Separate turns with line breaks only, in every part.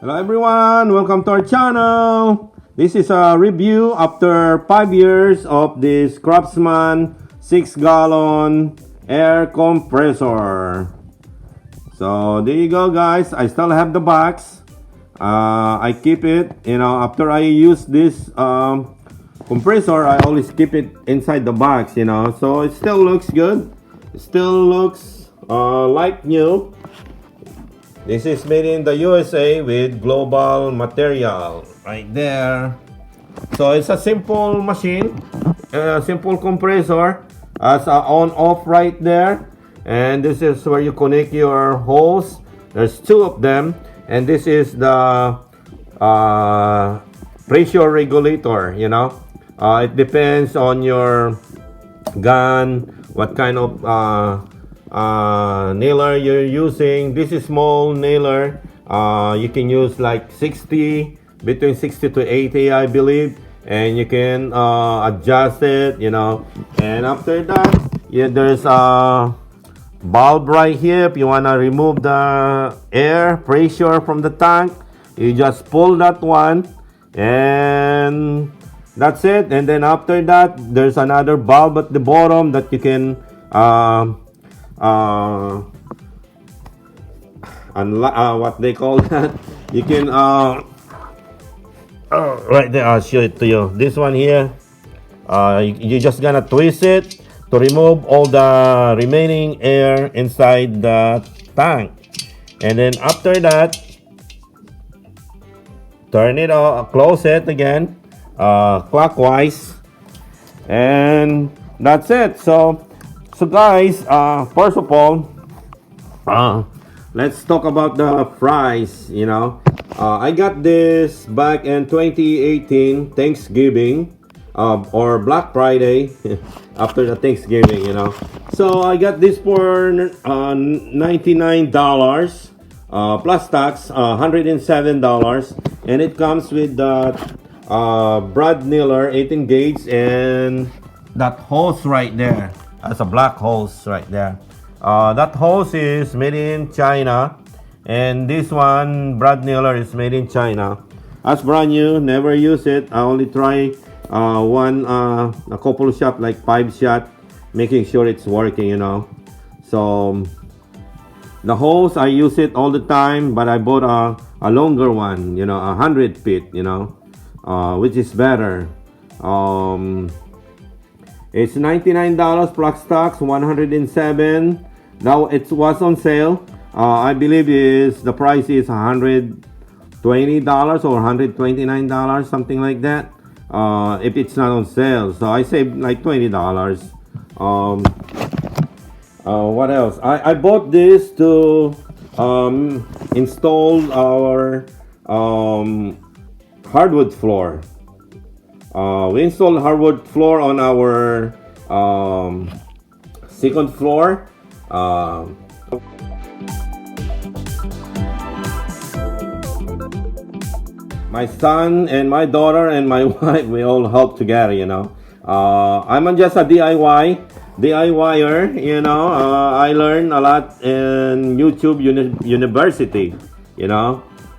Hello everyone, welcome to our channel. This is a review after 5 years of this Craftsman 6-gallon air compressor. So there you go guys, I still have the box. I keep it, after I use this compressor, I always keep it inside the box, so it still looks good. It still looks like new. This is made in the USA with global material right there. So it's a simple machine, a simple compressor. As a on-off right there, and this is where you connect your hose. There's two of them, and this is the pressure regulator. It depends on your gun, what kind of nailer you're using. This is small nailer. You can use like 60, between 60 to 80, I believe, and you can adjust it, and after that, there's a bulb right here. If you want to remove the air pressure from the tank, you just pull that one, and that's it. And then after that, there's another bulb at the bottom that you can what they call that, you can right there, I'll show it to you. This one here, you're just gonna twist it to remove all the remaining air inside the tank, and then after that, turn it off, close it again clockwise, and that's it. So guys, first of all, let's talk about the price. I got this back in 2018 Thanksgiving, or Black Friday after the Thanksgiving. So I got this for $99 plus tax, $107, and it comes with the brad nailer 18 gauge and that hose right there. That's a black hose right there. That hose is made in China, and this one brad nailer is made in China. That's brand new, never use it. I only try a couple shot, like 5 shot, making sure it's working. So the hose, I use it all the time, but I bought a longer one, 100 feet, which is better. It's $99 plus tax, $107. Now it was on sale. I believe the price is $120 or $129, something like that. If it's not on sale, so I saved like $20. What else? I bought this to install our hardwood floor. We installed hardwood floor on our second floor. My son and my daughter and my wife, we all help together. I'm just a DIYer. I learned a lot in YouTube University.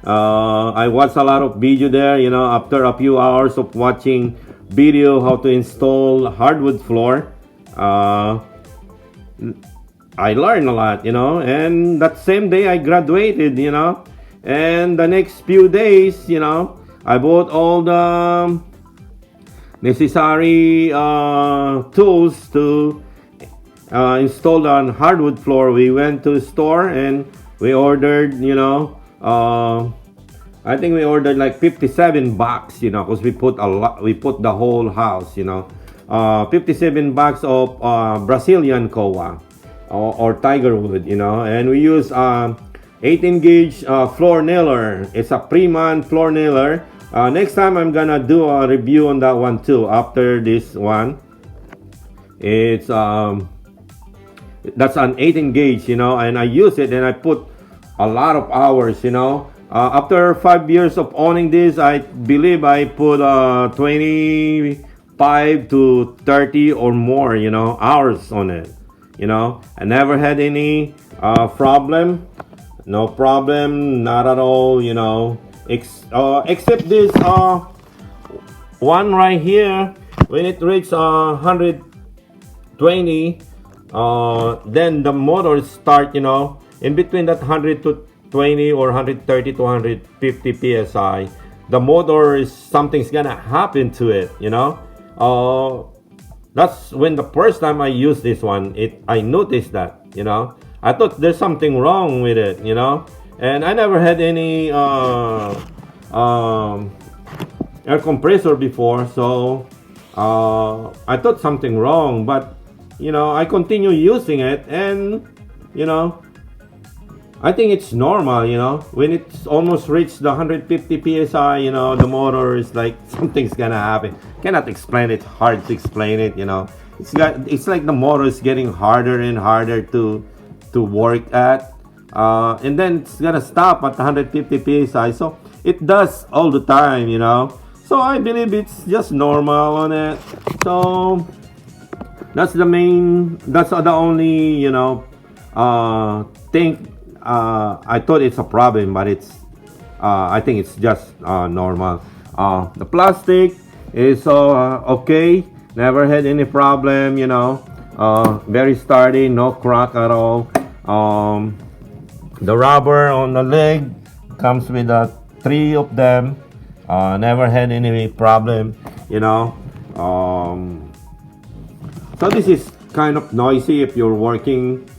I watched a lot of video there. After a few hours of watching video how to install hardwood floor, I learned a lot, and that same day I graduated, and the next few days, I bought all the necessary tools to install on hardwood floor. We went to the store and we ordered, I think we ordered like 57 bucks, because we put the whole house, 57 bucks of Brazilian koa or tiger wood, and we use 18 gauge floor nailer. It's a Preman floor nailer. Next time I'm gonna do a review on that one too. After this one, it's that's an 18 gauge, and I use it and I put a lot of hours, after 5 years of owning this, I believe I put 25 to 30 or more, hours on it. I never had any problem. No problem, not at all. Except this one right here, when it reaches 120, then the motor start, in between that 100 to 20 or 130 to 150 psi. The motor is something's gonna happen to it, that's when the first time I used this one, I noticed that, I thought there's something wrong with it, and I never had any air compressor before, so I thought something wrong, but I continue using it, and I think it's normal, when it's almost reached the 150 psi, the motor is like something's gonna happen. Cannot explain it, hard to explain it, it's like the motor is getting harder and harder to work at, and then it's gonna stop at 150 psi. So it does all the time, so I believe it's just normal on it. So that's the only thing. I thought it's a problem, but I think it's just normal. The plastic is okay, never had any problem, very sturdy, no crack at all. The rubber on the leg comes with 3 of them, never had any problem, so this is kind of noisy if you're working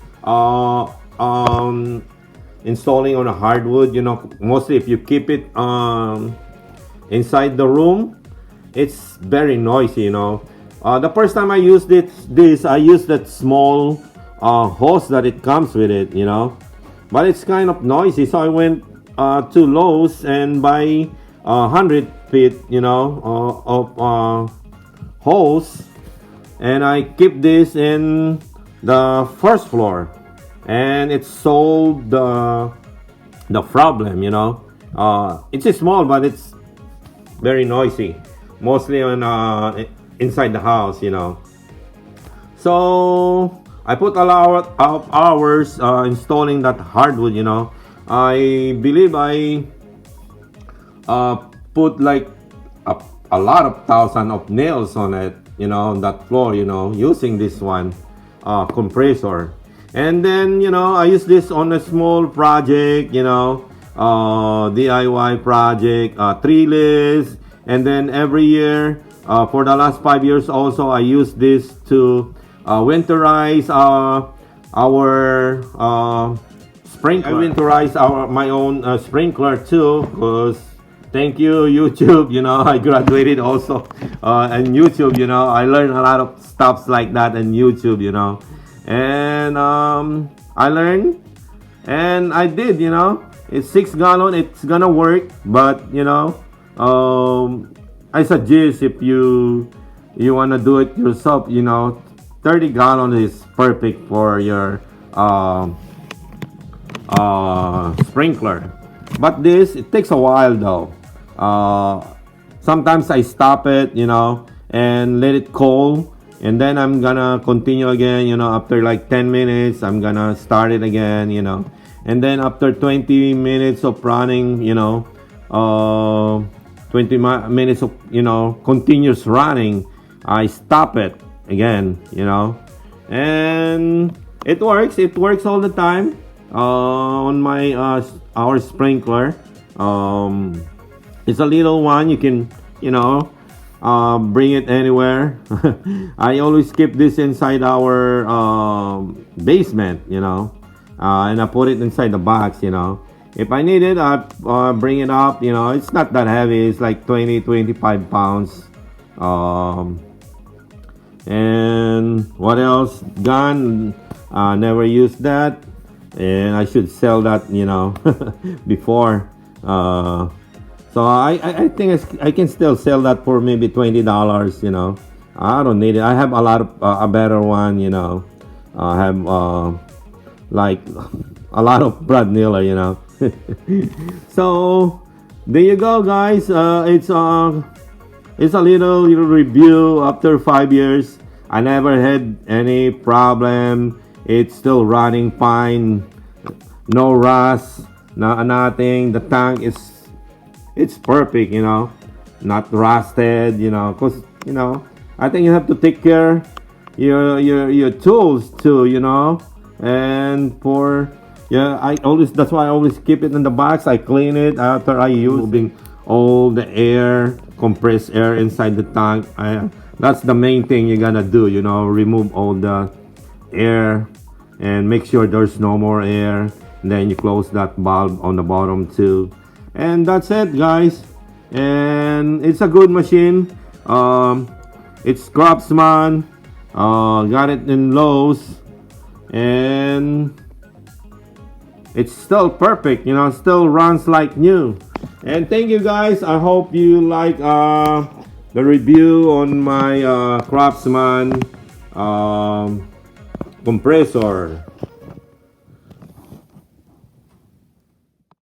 installing on a hardwood, mostly if you keep it inside the room, it's very noisy, the first time I used this I used that small hose that it comes with it, but it's kind of noisy, so I went to Lowe's and buy 100 feet, of hose, and I keep this in the first floor, and it solved the problem, it's small, but it's very noisy, mostly on inside the house, so I put a lot of hours installing that hardwood, I believe I put like a lot of thousand of nails on it, on that floor, using this one compressor. And then, I use this on a small project, DIY project, treeless, and then every year, for the last 5 years also, I use this to winterize our sprinkler. I winterize my own sprinkler too, because thank you, YouTube, I graduated also on YouTube, I learned a lot of stuff like that on YouTube, and I learned and I did, it's 6 gallon, it's gonna work, but I suggest if you wanna do it yourself, 30 gallon is perfect for your sprinkler. But this, it takes a while though. Sometimes I stop it, and let it cool, and then I'm gonna continue again, after like 10 minutes I'm gonna start it again, and then after 20 minutes of running, 20 minutes of continuous running, I stop it again, and it works all the time on my our sprinkler. It's a little one, you can bring it anywhere. I always keep this inside our basement, and I put it inside the box, if I need it, I bring it up, it's not that heavy, it's like 20-25 pounds. And what else? Gun, never used that, and I should sell that, before. So I think I can still sell that for maybe $20, I don't need it. I have a lot of a better one, I have like a lot of Brad Miller, So there you go, guys. It's a little review after 5 years. I never had any problem. It's still running fine, no rust, nothing. The tank is it's perfect, you know, not rusted, you know, because, you know, I think you have to take care your tools too, you know, and for, yeah, I always, that's why I always keep it in the box. I clean it after I use moving all the air, compressed air inside the tank. That's the main thing you gotta do, you know, remove all the air and make sure there's no more air. And then you close that valve on the bottom too, and that's it, guys. And it's a good machine. It's Craftsman. Got it in Lowe's, and it's still perfect, you know, still runs like new. And thank you, guys. I hope you like the review on my Craftsman compressor.